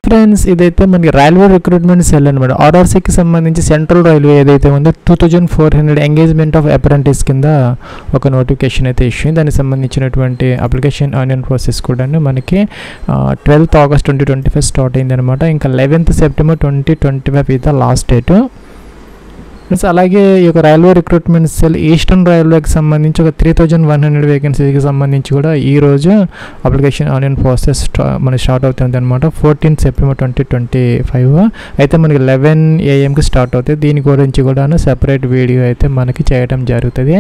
Friends ఇదైతే మనకి railway recruitment cell అనమాట. ఆర్ఆర్సీకి సంబంధించి సెంట్రల్ రైల్వే ఏదైతే ఉందో 2400 ఎంగేజ్మెంట్ ఆఫ్ అప్రెంటిస్ కింద ఒక నోటిఫికేషన్ అయితే ఇష్యూ. దానికి సంబంధించినటువంటి అప్లికేషన్ ఆన్లైన్ ప్రాసెస్ కూడా మనకి 12th August 2025 స్టార్ట్ అయింది అనమాట. ఇంకా 11th September 2025 ఇది లాస్ట్ డేట్. అలాగే ఈ యొక్క రైల్వే రిక్రూట్మెంట్ సెల్ ఈస్టర్న్ రైల్వేకి సంబంధించి ఒక 3100 వేకెన్సీకి సంబంధించి కూడా ఈరోజు అప్లికేషన్ ఆన్లైన్ ప్రాసెస్ మనకి స్టార్ట్ అవుతుంది అనమాట. 14th September 2025 అయితే మనకి 11 AM స్టార్ట్ అవుతుంది. దీని గురించి కూడా సెపరేట్ వీడియో అయితే మనకి చేయడం జరుగుతుంది.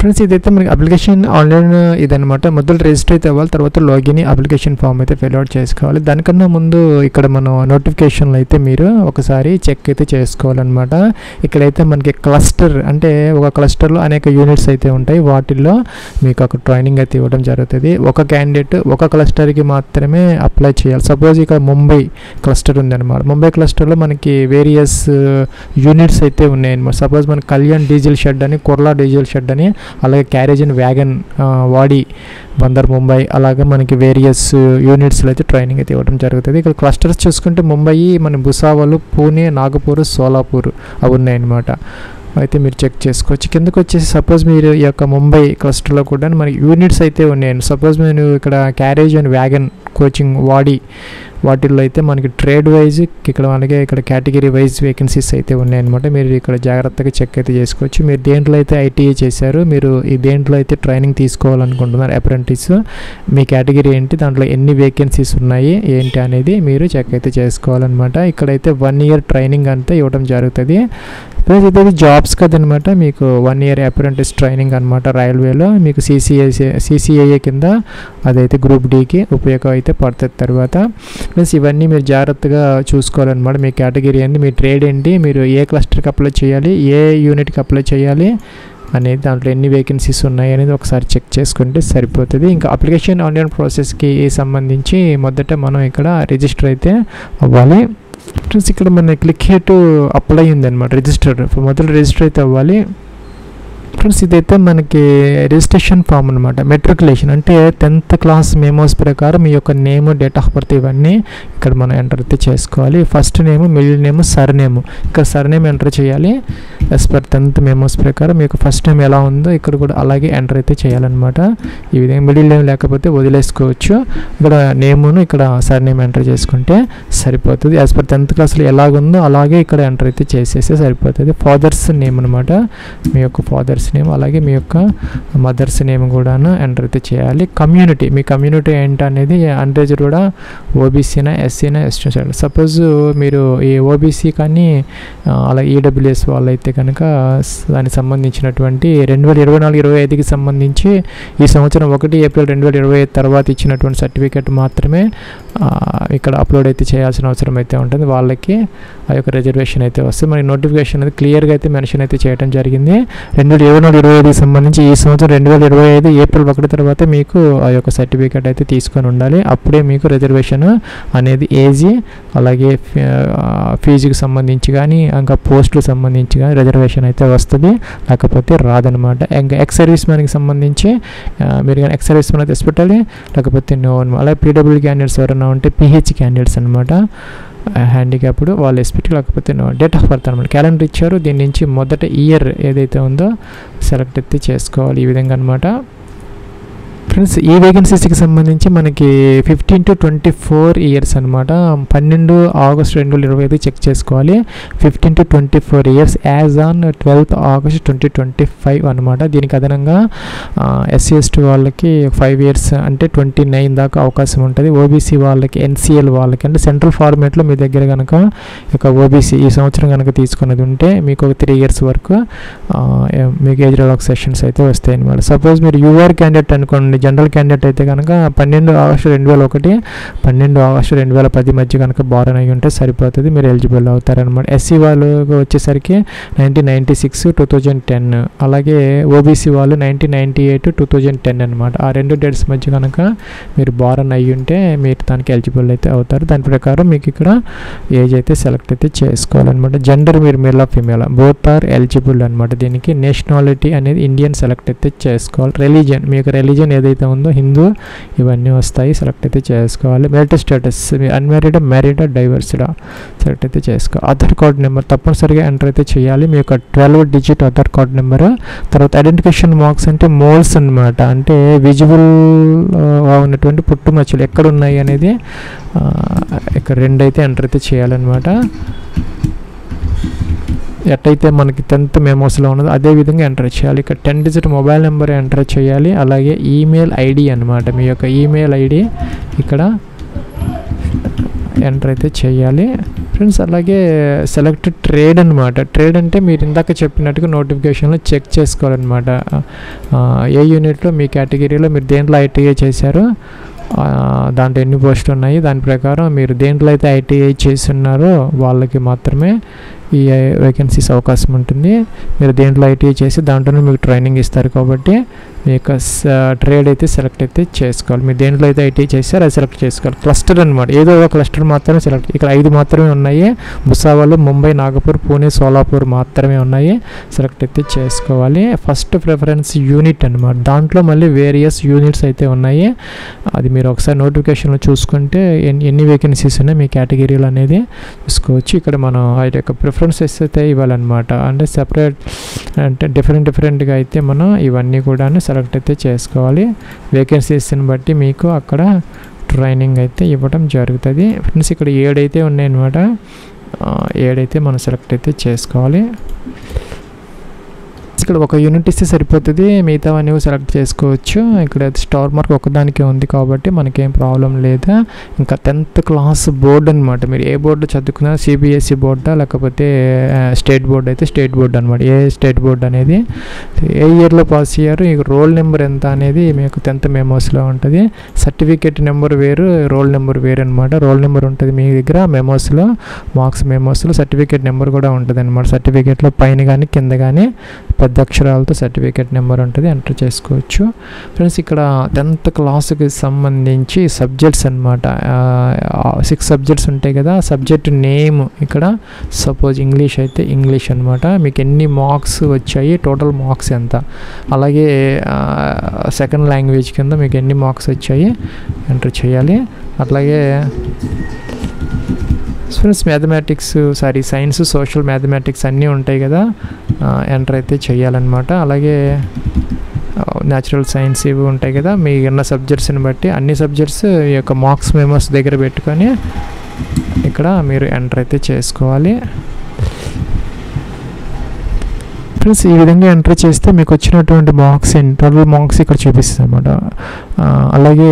ఫ్రెండ్స్ ఇదైతే మనకి అప్లికేషన్ ఆన్లైన్ ఇదనమాట. మొదలు రిజిస్టర్ అయితే అవ్వాలి, తర్వాత లాగిన్ అప్లికేషన్ ఫామ్ అయితే ఫిల్ అవుట్ చేసుకోవాలి. దానికన్నా ముందు ఇక్కడ మనం నోటిఫికేషన్లు అయితే మీరు ఒకసారి చెక్ అయితే చేసుకోవాలన్నమాట. ఇక్కడైతే మనకి క్లస్టర్ అంటే ఒక క్లస్టర్లో అనేక యూనిట్స్ అయితే ఉంటాయి. వాటిల్లో మీకు ఒక ట్రైనింగ్ అయితే ఇవ్వడం జరుగుతుంది. ఒక క్యాండిడేట్ ఒక క్లస్టర్కి మాత్రమే అప్లై చేయాలి. సపోజ్ ఇక్కడ ముంబై క్లస్టర్ ఉందన్నమాట. ముంబై క్లస్టర్లో మనకి వేరియస్ యూనిట్స్ అయితే ఉన్నాయన్నమాట. సపోజ్ మనకి కళ్యాణ్ డీజిల్ షెడ్ అని, కుర్లా డీజిల్ షెడ్ అని, అలాగే క్యారేజ్ అండ్ వ్యాగన్, వాడి, బందర్ ముంబై, అలాగే మనకి వేరియస్ యూనిట్స్లో అయితే ట్రైనింగ్ అయితే ఇవ్వడం జరుగుతుంది. ఇక్కడ క్లస్టర్స్ చూసుకుంటే ముంబై, మన భుసావల్, పూణే, నాగపూర్, సోలాపూర్ అవి ఉన్నాయన్నమాట. అయితే మీరు చెక్ చేసుకోవచ్చు. కిందకు వచ్చేసి సపోజ్ మీరు ఈ యొక్క ముంబై క్లస్టర్లో కూడా మనకి యూనిట్స్ అయితే ఉన్నాయండి. సపోజ్ మీరు ఇక్కడ క్యారేజ్ అండ్ వ్యాగన్ కోచింగ్, వాటిల్లో అయితే మనకి ట్రేడ్ వైజ్ ఇక్కడ మనకి ఇక్కడ కేటగిరీ వైజ్ వేకెన్సీస్ అయితే ఉన్నాయన్నమాట. మీరు ఇక్కడ జాగ్రత్తగా చెక్ అయితే చేసుకోవచ్చు. మీరు దేంట్లో అయితే ఐటీఐ చేశారు, మీరు ఈ దేంట్లో అయితే ట్రైనింగ్ తీసుకోవాలనుకుంటున్నారు అప్రెంటిస్, మీ కేటగిరీ ఏంటి, దాంట్లో ఎన్ని వేకెన్సీస్ ఉన్నాయి ఏంటి అనేది మీరు చెక్ అయితే చేసుకోవాలన్నమాట. ఇక్కడైతే 1 year ట్రైనింగ్ అంతా ఇవ్వడం జరుగుతుంది. ప్లస్ ఇది జాబ్స్ కదనమాట. మీకు 1 year అప్రెంటిస్ ట్రైనింగ్ అనమాట. రైల్వేలో మీకు CCIA కింద అదైతే గ్రూప్ Dకి ఉపయోగం అయితే పడుతుంది. తర్వాత ప్లస్ ఇవన్నీ మీరు జాగ్రత్తగా చూసుకోవాలన్నమాట. మీ కేటగిరీ ఏంటి, మీ ట్రేడ్ ఏంటి, మీరు ఏ క్లస్టర్కి అప్లై చేయాలి, ఏ యూనిట్కి అప్లై చేయాలి అనేది, దాంట్లో ఎన్ని వేకెన్సీస్ ఉన్నాయి అనేది ఒకసారి చెక్ చేసుకుంటే సరిపోతుంది. ఇంకా అప్లికేషన్ ఆన్లైన్ ప్రాసెస్కి సంబంధించి మొదట మనం ఇక్కడ రిజిస్టర్ అయితే అవ్వాలి. ఫ్రెండ్స్ ఇక్కడ మన క్లిక్ హియర్ టు అప్లై ఉందన్నమాట. రిజిస్టర్ మొదలు రిజిస్టర్ అయితే అవ్వాలి. ఫ్రెండ్స్ ఇదైతే మనకి రిజిస్ట్రేషన్ ఫామ్ అనమాట. మెట్రికులేషన్ అంటే 10th class మెమోస్ ప్రకారం మీ యొక్క నేమ్, డేట్ ఆఫ్ బర్త్ ఇవన్నీ ఇక్కడ మనం ఎంటర్ అయితే చేసుకోవాలి. First name, middle name, sir name. ఇక్కడ సర్ నేమ్ ఎంటర్ చేయాలి. యాజ్ పర్ 10th మెమోస్ ప్రకారం మీకు ఫస్ట్ నేమ్ ఎలా ఉందో ఇక్కడ కూడా అలాగే ఎంటర్ అయితే చేయాలన్నమాట. ఈ విధంగా మిడిల్ నేమ్ లేకపోతే వదిలేసుకోవచ్చు. ఇక్కడ నేమును ఇక్కడ సర్ నేమ్ ఎంటర్ చేసుకుంటే సరిపోతుంది. యాజ్ పర్ 10th classలో ఎలాగుందో అలాగే ఇక్కడ ఎంటర్ అయితే చేసేస్తే సరిపోతుంది. ఫాదర్స్ నేమ్ అనమాట. మీ యొక్క ఫాదర్స్ నేమ్, అలాగే మీ యొక్క మదర్స్ నేమ్ కూడా ఎంటర్ అయితే చేయాలి. కమ్యూనిటీ, మీ కమ్యూనిటీ ఏంటనేది అన్రేజ్ కూడా ఓబీసీనా, ఎస్సీనా, ఎస్టీ. సపోజ్ మీరు ఈ ఓబీసీ కానీ అలా ఈడబ్ల్యూఎస్ వాళ్ళైతే కనుక దానికి సంబంధించినటువంటి 2024-25కి సంబంధించి ఈ సంవత్సరం 1 April 2025 తర్వాత ఇచ్చినటువంటి సర్టిఫికేట్ మాత్రమే ఇక్కడ అప్లోడ్ అయితే చేయాల్సిన అవసరం అయితే ఉంటుంది. వాళ్ళకి ఆ యొక్క రిజర్వేషన్ అయితే వస్తుంది. మనకి నోటిఫికేషన్ అనేది క్లియర్గా అయితే మెన్షన్ అయితే చేయడం జరిగింది. 2024-25కి సంబంధించి ఈ సంవత్సరం 2025 April 1 తర్వాత మీకు ఆ యొక్క సర్టిఫికేట్ అయితే తీసుకొని ఉండాలి. అప్పుడే మీకు రిజర్వేషన్ అనేది ఏజీ, అలాగే ఫీజుకి సంబంధించి కానీ ఇంకా పోస్టులకు సంబంధించి కానీ రిజర్వేషన్ అయితే వస్తుంది, లేకపోతే రాదనమాట. ఇంకా ఎక్స్ సర్వీస్ మ్యాన్కి సంబంధించి మీరు కానీ ఎక్స్ సర్వీస్ మ్యాన్ అయితే పెట్టాలి, లేకపోతే నో అనమాట. అలాగే పీడబ్ల్యూ క్యాండిడేట్స్ ఎవరైనా ఉంటే PH క్యాండిడేట్స్ అనమాట, హ్యాండిక్యాప్డ్ వాళ్ళు ఎస్పెక్ట్, లేకపోతే డేట్ ఆఫ్ బర్త్ అనమాట. క్యాలెండర్ ఇచ్చారు, దీని నుంచి మొదట ఇయర్ ఏదైతే ఉందో సెలెక్ట్ అయితే చేసుకోవాలి. ఈ విధంగా అనమాట. ఫ్రెండ్స్ ఈ వేకెన్సీస్కి సంబంధించి మనకి 15 to 24 years అనమాట. 12 August 2025 చెక్ చేసుకోవాలి. 15 to 24 years as on 12th August 2025 అనమాట. దీనికి అదనంగా SC/ST వాళ్ళకి 5 years అంటే 29 దాకా అవకాశం ఉంటుంది. ఓబీసీ వాళ్ళకి, NCL వాళ్ళకి అంటే సెంట్రల్ ఫార్మేట్లో మీ దగ్గర కనుక ఇక ఓబీసీ ఈ సంవత్సరం కనుక తీసుకున్నది ఉంటే మీకు ఒక 3 years వరకు మీకు ఏజ్ రిలాక్సేషన్స్ అయితే వస్తాయి అనమాట. సపోజ్ మీరు UR క్యాండిడేట్ అనుకోండి, జనరల్ క్యాండిడేట్ అయితే కనుక 12 August 2001, 12 August 2010 మధ్య కనుక బారన్ అయ్యి ఉంటే సరిపోతుంది, మీరు ఎలిజిబుల్ అవుతారనమాట. SC వాళ్ళు వచ్చేసరికి 1996, 2010, అలాగే ఓబీసీ వాళ్ళు 1998, 2010 అనమాట. ఆ 2 డేట్స్ మధ్య కనుక మీరు బారన్ అయ్యి ఉంటే మీరు దానికి ఎలిజిబుల్ అయితే అవుతారు. దాని ప్రకారం మీకు ఇక్కడ ఏజ్ అయితే సెలెక్ట్ అయితే చేసుకోవాలన్నమాట. జెండర్ మీరు male or female both are eligible అనమాట. దీనికి నేషనాలిటీ అనేది ఇండియన్ సెలెక్ట్ అయితే చేసుకోవాలి. రిలీజియన్, మీకు రిలీజియన్ ఏదైతే ఏదైతే ఉందో హిందూ ఇవన్నీ వస్తాయి, సెలెక్ట్ అయితే చేసుకోవాలి. మ్యారిటల్ స్టేటస్ అన్మ్యారీడా, మ్యారీడా, డైవర్స్డా సెలెక్ట్ అయితే చేసుకోవాలి. ఆధార్ కార్డ్ నెంబర్ తప్పనిసరిగా ఎంటర్ అయితే చేయాలి, మీ యొక్క 12 డిజిట్ ఆధార్ కార్డ్ నెంబర్. తర్వాత ఐడెంటిఫికేషన్ మార్క్స్ అంటే మోల్స్ అనమాట, అంటే విజిబుల్ ఉన్నటువంటి పుట్టుమచ్చలు ఎక్కడ ఉన్నాయి అనేది ఇక్కడ 2 అయితే ఎంటర్ అయితే చేయాలన్నమాట. ఎట్టయితే మనకి 10th మెమోస్లో ఉన్నదో అదే విధంగా ఎంటర్ చేయాలి. ఇక్కడ 10 డిజిట్ మొబైల్ నెంబర్ ఎంటర్ చేయాలి. అలాగే ఈమెయిల్ ఐడి అనమాట, మీ యొక్క ఈమెయిల్ ఐడి ఇక్కడ ఎంటర్ అయితే చేయాలి ఫ్రెండ్స్. అలాగే సెలెక్ట్ ట్రేడ్ అనమాట. ట్రేడ్ అంటే మీరు ఇందాక చెప్పినట్టుగా నోటిఫికేషన్లో చెక్ చేసుకోవాలన్నమాట. ఏ యూనిట్లో మీ కేటగిరీలో మీరు దేంట్లో ఐటీఐ చేశారో దాంట్లో ఎన్ని పోస్టులు ఉన్నాయి, దాని ప్రకారం మీరు దేంట్లో అయితే ఐటీఐ చేసి ఉన్నారో వాళ్ళకి మాత్రమే ఈ వేకెన్సీస్ అవకాశం ఉంటుంది. మీరు దేంట్లో ఐటీఐ చేసి దాంట్లోనే మీకు ట్రైనింగ్ ఇస్తారు కాబట్టి మీ యొక్క ట్రేడ్ అయితే సెలెక్ట్ అయితే చేసుకోవాలి. మీరు దేంట్లో అయితే ఐటీఐ చేస్తారో అది సెలెక్ట్ చేసుకోవాలి. క్లస్టర్ అనమాట, ఏదో ఒక క్లస్టర్ మాత్రమే సెలెక్ట్. ఇక్కడ 5 మాత్రమే ఉన్నాయి, భుసావల్, ముంబై, నాగపూర్, పూణే, సోలాపూర్ మాత్రమే ఉన్నాయి, సెలెక్ట్ అయితే చేసుకోవాలి. ఫస్ట్ ప్రిఫరెన్స్ యూనిట్ అనమాట, దాంట్లో మళ్ళీ వేరియస్ యూనిట్స్ అయితే ఉన్నాయి. అది మీరు ఒకసారి నోటిఫికేషన్లో చూసుకుంటే ఎన్ని వేకెన్సీస్ ఉన్నాయి మీ కేటగిరీలు అనేది చూసుకోవచ్చు. ఇక్కడ మనం ఆ యొక్క ప్రిఫరెన్సెస్ అయితే ఇవ్వాలన్నమాట, అంటే సెపరేట్ అంటే డిఫరెంట్గా అయితే మనం ఇవన్నీ కూడా సెలెక్ట్ అయితే చేసుకోవాలి. వేకెన్సీస్ని బట్టి మీకు అక్కడ ట్రైనింగ్ అయితే ఇవ్వడం జరుగుతుంది ఫ్రెండ్స్. ఇక్కడ 7 అయితే ఉన్నాయన్నమాట, 7 అయితే మనం సెలెక్ట్ అయితే చేసుకోవాలి. ఇక్కడ ఒక యూనిట్ ఇస్తే సరిపోతుంది, మిగతా అనేవి సెలెక్ట్ చేసుకోవచ్చు. ఇక్కడ స్టార్ మార్క్ ఒకదానికే ఉంది కాబట్టి మనకేం ప్రాబ్లం లేదు. ఇంకా 10th క్లాస్ బోర్డు అనమాట, మీరు ఏ బోర్డు చదువుకున్నా, సిబిఎస్ఈ బోర్డా లేకపోతే స్టేట్ బోర్డు అయితే స్టేట్ బోర్డు అనమాట. ఏ స్టేట్ బోర్డు అనేది ఏ ఇయర్లో పాస్ అయ్యారు, ఈ రోల్ నెంబర్ ఎంత అనేది మీకు 10th మెమోస్లో ఉంటుంది. సర్టిఫికేట్ నెంబర్ వేరు, రోల్ నెంబర్ వేరు అనమాట. రోల్ నెంబర్ ఉంటుంది మీ దగ్గర, మెమోస్లో మార్క్స్ మెమోస్లో సర్టిఫికేట్ నెంబర్ కూడా ఉంటుంది అనమాట. సర్టిఫికేట్లో పైన కానీ కింద కానీ పెద్ద అక్షరాలతో సర్టిఫికేట్ నెంబర్ ఉంటుంది, ఎంటర్ చేసుకోవచ్చు ఫ్రెండ్స్. ఇక్కడ 10th క్లాస్కి సంబంధించి సబ్జెక్ట్స్ అనమాట, 6 సబ్జెక్ట్స్ ఉంటాయి కదా, సబ్జెక్ట్ నేమ్ ఇక్కడ సపోజ్ ఇంగ్లీష్ అయితే ఇంగ్లీష్ అనమాట, మీకు ఎన్ని మార్క్స్ వచ్చాయి, టోటల్ మార్క్స్ ఎంత, అలాగే సెకండ్ లాంగ్వేజ్ కింద మీకు ఎన్ని మార్క్స్ వచ్చాయి ఎంటర్ చేయాలి. అట్లాగే friends mathematics science, social, mathematics అన్నీ ఉంటాయి కదా, ఎంటర్ అయితే చేయాలన్నమాట. అలాగే న్యాచురల్ సైన్స్ ఇవి ఉంటాయి కదా, మీ ఉన్న సబ్జెక్ట్స్ని బట్టి అన్ని సబ్జెక్ట్స్ ఈ యొక్క మార్క్స్ మెమోస్ దగ్గర పెట్టుకొని ఇక్కడ మీరు ఎంటర్ అయితే చేసుకోవాలి ఫ్రెండ్స్. ఈ విధంగా ఎంటర్ చేస్తే మీకు వచ్చినటువంటి మార్క్స్ టోటల్ మార్క్స్ ఇక్కడ చూపిస్తుంది అనమాట. అలాగే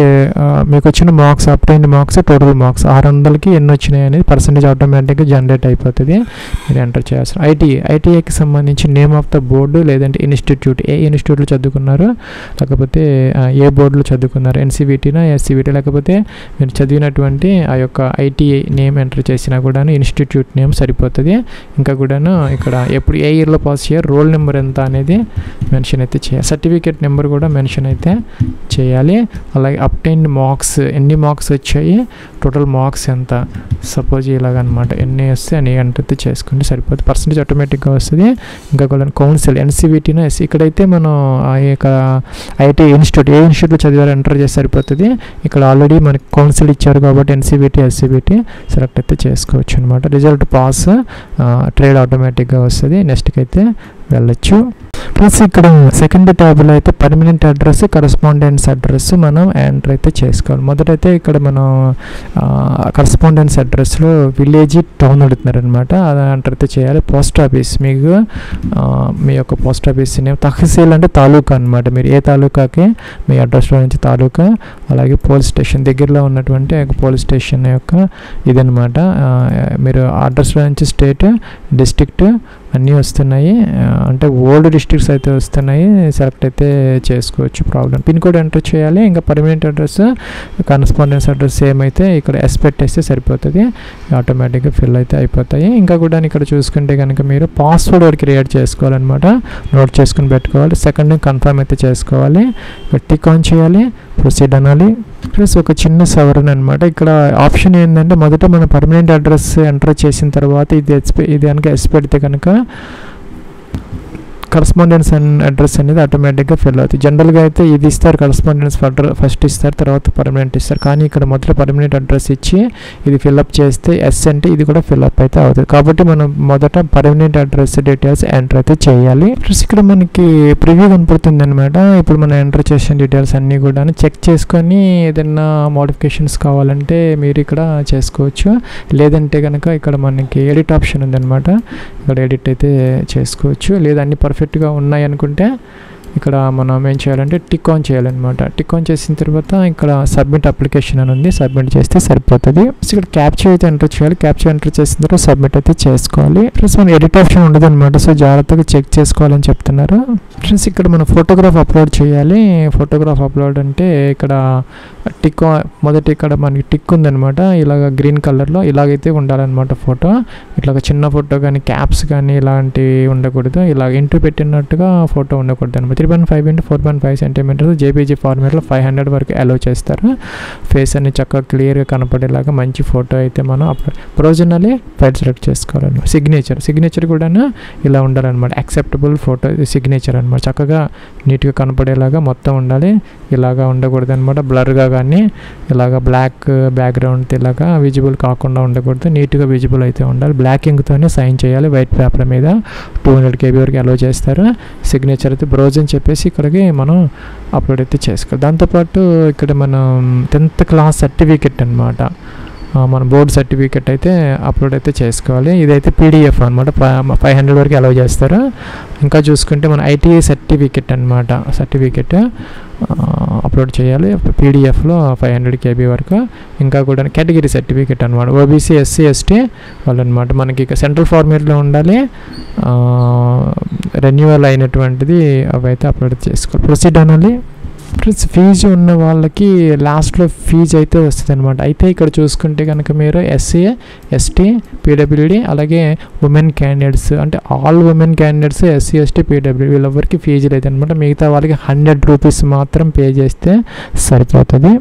మీకు వచ్చిన marks, obtained marks, total marks 600కి ఎన్ని వచ్చినాయి అనేది పర్సంటేజ్ ఆటోమేటిక్గా జనరేట్ అయిపోతుంది, మీరు ఎంటర్ చేయాల్సిన. ఐటీఐకి సంబంధించి నేమ్ ఆఫ్ ద బోర్డు లేదంటే ఇన్స్టిట్యూట్, ఏ ఇన్స్టిట్యూట్లో చదువుకున్నారు, లేకపోతే ఏ బోర్డులో చదువుకున్నారు, ఎన్సీబీటీనా, ఎస్సీబీటీ, లేకపోతే మీరు చదివినటువంటి ఆ యొక్క ఐటీఐ నేమ్ ఎంటర్ చేసినా కూడా ఇన్స్టిట్యూట్ నేమ్ సరిపోతుంది. ఇంకా కూడాను ఇక్కడ ఎప్పుడు ఏ ఇయర్లో పాస్ అయ్యారు, రోల్ నెంబర్ ఎంత అనేది మెన్షన్ అయితే చేయాలి. సర్టిఫికేట్ నెంబర్ కూడా మెన్షన్ అయితే చేయాలి. అలాగే అప్టైన్డ్ మార్క్స్, ఎన్ని మార్క్స్ వచ్చాయి, టోటల్ మార్క్స్ ఎంత, సపోజ్ ఇలాగనమాట, ఎన్ని వస్తే అని ఎంటర్ అయితే చేసుకుంటే సరిపోతుంది, పర్సంటేజ్ ఆటోమేటిక్గా వస్తుంది. ఇంకా కూడా కౌన్సిల్, ఎన్సీబీటీనా, ఇక్కడైతే మనం ఆ యొక్క ఐటీ ఇన్స్టిట్యూట్, ఏ ఇన్స్టిట్యూట్లో చదివారో ఎంటర్ చేసి సరిపోతుంది. ఇక్కడ ఆల్రెడీ మనకి కౌన్సిల్ ఇచ్చారు కాబట్టి ఎన్సీబీటీ, ఎస్సీబీటీ సెలెక్ట్ అయితే చేసుకోవచ్చు అనమాట. రిజల్ట్ పాస్, ట్రేడ్ ఆటోమేటిక్గా వస్తుంది, నెక్స్ట్కి అయితే వెళ్ళొచ్చు. ప్లస్ ఇక్కడ సెకండ్ ట్యాబ్లో అయితే పర్మనెంట్ అడ్రస్, కరస్పాండెన్స్ అడ్రస్ మనం ఎంటర్ అయితే చేసుకోవాలి. మొదటైతే ఇక్కడ మనం కరస్పాండెన్స్ అడ్రస్లో విలేజ్, టౌన్ అడుగుతున్నారు అనమాట, అది ఎంటర్ అయితే చేయాలి. పోస్ట్ ఆఫీస్, మీకు మీ యొక్క పోస్ట్ ఆఫీస్ నేమ్, తహసీల్ అంటే తాలూకా అనమాట, మీరు ఏ తాలూకాకి మీ అడ్రస్లో నుంచి తాలూకా, అలాగే పోలీస్ స్టేషన్ దగ్గరలో ఉన్నటువంటి పోలీస్ స్టేషన్ యొక్క ఇదనమాట. మీరు అడ్రస్లో నుంచి స్టేట్, డిస్ట్రిక్ట్ అన్నీ వస్తున్నాయి, అంటే ఓల్డ్ డిస్ట్రిక్ట్స్ అయితే వస్తున్నాయి, సెలెక్ట్ అయితే చేసుకోవచ్చు, ప్రాబ్లం. పిన్ కోడ్ ఎంటర్ చేయాలి. ఇంకా permanent address, correspondence address same అయితే ఇక్కడ ఎస్ పెట్టేస్తే సరిపోతుంది, ఆటోమేటిక్గా ఫిల్ అయితే అయిపోతాయి. ఇంకా కూడా ఇక్కడ చూసుకుంటే కనుక మీరు పాస్వర్డ్ వరకు క్రియేట్ చేసుకోవాలన్నమాట, నోట్ చేసుకుని పెట్టుకోవాలి. సెకండ్ కన్ఫర్మ్ అయితే చేసుకోవాలి, టిక్ ఆన్ చేయాలి, ప్రొసీడ్ అనాలి. ప్లస్ ఒక చిన్న సవరణ అనమాట, ఇక్కడ ఆప్షన్ ఏంటంటే మొదట మనం పర్మనెంట్ అడ్రస్ ఎంటర్ చేసిన తర్వాత ఇది కనుక ఎస్ పెడితే కనుక కరస్పాండెన్స్ అడ్రస్ అనేది ఆటోమేటిక్గా ఫిల్ అవుతుంది. జనరల్గా అయితే ఇది ఇస్తారు, కరస్పాండెన్స్ ఫస్ట్ ఇస్తారు, తర్వాత పర్మనెంట్ ఇస్తారు. కానీ ఇక్కడ మొదట పర్మనెంట్ అడ్రస్ ఇచ్చి ఇది ఫిల్అప్ చేస్తే ఎస్ అంటే ఇది కూడా ఫిల్అప్ అయితే అవుతుంది. కాబట్టి మనం మొదట పర్మనెంట్ అడ్రస్ డీటెయిల్స్ ఎంటర్ అయితే చేయాలి. ఇక్కడ మనకి ప్రివ్యూ కనపడుతుంది అనమాట. ఇప్పుడు మనం ఎంటర్ చేసిన డీటెయిల్స్ అన్నీ కూడా చెక్ చేసుకొని ఏదైనా మోడిఫికేషన్స్ కావాలంటే మీరు ఇక్కడ చేసుకోవచ్చు. లేదంటే కనుక ఇక్కడ మనకి ఎడిట్ ఆప్షన్ ఉందన్నమాట. ఇక్కడ ఎడిట్ అయితే చేసుకోవచ్చు. లేదా అన్ని పర్ఫెక్ట్గా ఉన్నాయి అనుకుంటే ఇక్కడ మనం ఏం చేయాలంటే టిక్ ఆన్ చేయాలన్నమాట. టిక్ ఆన్ చేసిన తర్వాత ఇక్కడ సబ్మిట్ అప్లికేషన్ అని ఉంది, సబ్మిట్ చేస్తే సరిపోతుంది. ఇక్కడ క్యాప్చర్ అయితే ఎంటర్ చేయాలి. క్యాప్చర్ ఎంటర్ చేసిన తర్వాత సబ్మిట్ అయితే చేసుకోవాలి. ఫ్రెండ్స్ మన ఎడిట్ ఆప్షన్ ఉండదు అనమాట, సో జాగ్రత్తగా చెక్ చేసుకోవాలని చెప్తున్నారు. ఫ్రెండ్స్ ఇక్కడ మనం ఫోటోగ్రాఫ్ అప్లోడ్ చేయాలి. ఫోటోగ్రాఫ్ అప్లోడ్ అంటే ఇక్కడ టిక్ మొదటి ఇక్కడ మనకి టిక్ ఉందనమాట. ఇలాగ గ్రీన్ కలర్లో ఇలాగైతే ఉండాలన్నమాట ఫోటో. ఇట్లాగ చిన్న ఫోటో కానీ క్యాప్స్ కానీ ఇలాంటివి ఉండకూడదు. ఇలా ఇంటూ పెట్టినట్టుగా ఫోటో ఉండకూడదు అనమాట. 3.5 x 4.5 సెంటీమీటర్స్ జేపీజీ ఫార్మేట్లో 500 వరకు అలో చేస్తారు. ఫేస్ అన్ని చక్కగా క్లియర్గా కనపడేలాగా మంచి ఫోటో అయితే మనం ప్రొవిజనల్లీ ఫైల్ సెలెక్ట్ చేసుకోవాలన్నమాట. సిగ్నేచర్ కూడా ఇలా ఉండాలన్నమాట. యాక్సెప్టబుల్ ఫోటో సిగ్నేచర్ అనమాట. చక్కగా నీట్గా కనపడేలాగా మొత్తం ఉండాలి. ఇలాగా ఉండకూడదు అనమాట. బ్లర్గా కానీ ఇలాగ బ్లాక్ బ్యాక్గ్రౌండ్ ఇలాగా విజిబుల్ కాకుండా ఉండకూడదు. నీట్గా విజిబుల్ అయితే ఉండాలి. బ్లాక్ ఇంక్తోనే సైన్ చేయాలి వైట్ పేపర్ మీద. 200 KB వరకు అలో చేస్తారు. సిగ్నేచర్ అయితే బ్రౌజ్ అని చెప్పేసి ఇక్కడికి మనం అప్లోడ్ అయితే చేసుకోవాలి. దాంతోపాటు ఇక్కడ మనం 10th క్లాస్ సర్టిఫికెట్ అనమాట, మన బోర్డు సర్టిఫికెట్ అయితే అప్లోడ్ అయితే చేసుకోవాలి. ఇదైతే PDF అనమాట. 500 వరకు అలౌ చేస్తారు. ఇంకా చూసుకుంటే మన ITI సర్టిఫికెట్ అనమాట, సర్టిఫికెట్ అప్లోడ్ చేయాలి PDFలో 500 KB వరకు. ఇంకా కూడా కేటగిరీ సర్టిఫికెట్ అనమాట, OBC SC ST వాళ్ళు అనమాట. మనకి ఇక సెంట్రల్ ఫార్మేట్లో ఉండాలి. రెన్యువల్ అయినటువంటిది అవి అయితే అప్లోడ్ చేసుకోవాలి. ప్రొసీడ్ అనాలి. ఫీజు ఉన్న వాళ్ళకి లాస్ట్లో ఫీజు అయితే వస్తుంది అనమాట. అయితే ఇక్కడ చూసుకుంటే కనుక మీరు SC ST PWD అలాగే ఉమెన్ క్యాండిడేట్స్ అంటే all women candidates SC ST PWD వీళ్ళెవరికి ఫీజు లేదనమాట. మిగతా వాళ్ళకి 100 రూపీస్ మాత్రం పే చేస్తే సరిపోతుంది.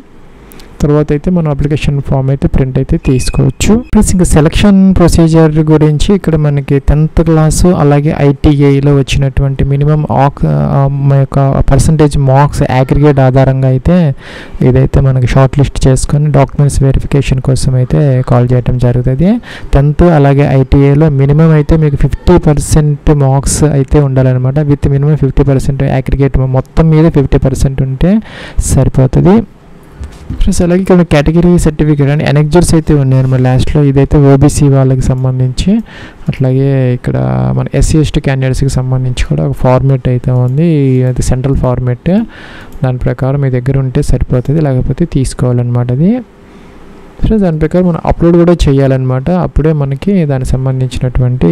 తర్వాత అయితే మనం అప్లికేషన్ ఫామ్ అయితే ప్రింట్ అయితే తీసుకోవచ్చు. ప్లస్ ఇంకా సెలక్షన్ ప్రొసీజర్ గురించి ఇక్కడ మనకి 10th క్లాసు అలాగే ITIలో వచ్చినటువంటి మినిమం యొక్క పర్సంటేజ్ మార్క్స్ అగ్రిగేట్ ఆధారంగా అయితే ఇదైతే మనకి షార్ట్ లిస్ట్ చేసుకొని డాక్యుమెంట్స్ వెరిఫికేషన్ కోసం అయితే కాల్ చేయడం జరుగుతుంది. 10th అలాగే ITIలో మినిమం అయితే మీకు 50% మార్క్స్ అయితే ఉండాలన్నమాట. విత్ మినిమం 50% అగ్రిగేట్ మొత్తం మీద 50% ఉంటే సరిపోతుంది. ఫ్రెండ్స్ అలాగే ఇక్కడ కేటగిరీ సర్టిఫికేట్ అండ్ ఎనెక్జర్స్ అయితే ఉన్నాయి మరి లాస్ట్లో. ఇదైతే OBC వాళ్ళకి సంబంధించి, అట్లాగే ఇక్కడ మన SC ST క్యాండిడేట్స్కి సంబంధించి కూడా ఒక ఫార్మేట్ అయితే ఉంది. అది సెంట్రల్ ఫార్మేట్. దాని ప్రకారం మీ దగ్గర ఉంటే సరిపోతుంది, లేకపోతే తీసుకోవాలన్నమాట. అది దాని ప్రకారం మనం అప్లోడ్ కూడా చేయాలన్నమాట. అప్పుడే మనకి దానికి సంబంధించినటువంటి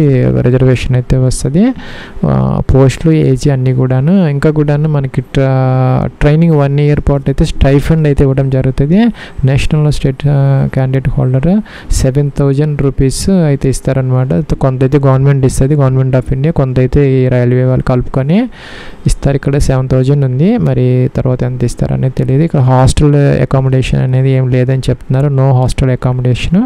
రిజర్వేషన్ అయితే వస్తుంది. పోస్టులు ఏజీ అన్నీ కూడాను. ఇంకా కూడాను మనకి ట్రైనింగ్ 1 year పాటు అయితే స్టైఫండ్ అయితే ఇవ్వడం జరుగుతుంది. National state candidate holder 7,000 rupees అయితే ఇస్తారనమాట. కొంత అయితే గవర్నమెంట్ ఇస్తుంది, గవర్నమెంట్ ఆఫ్ ఇండియా. కొంత అయితే ఈ రైల్వే వాళ్ళు కలుపుకొని ఇస్తారు. ఇక్కడ 7,000 ఉంది. మరి తర్వాత ఎంత ఇస్తారు అనేది తెలియదు. ఇక్కడ హాస్టల్ అకామిడేషన్ అనేది ఏం లేదని చెప్తున్నారు. No hostel accommodation.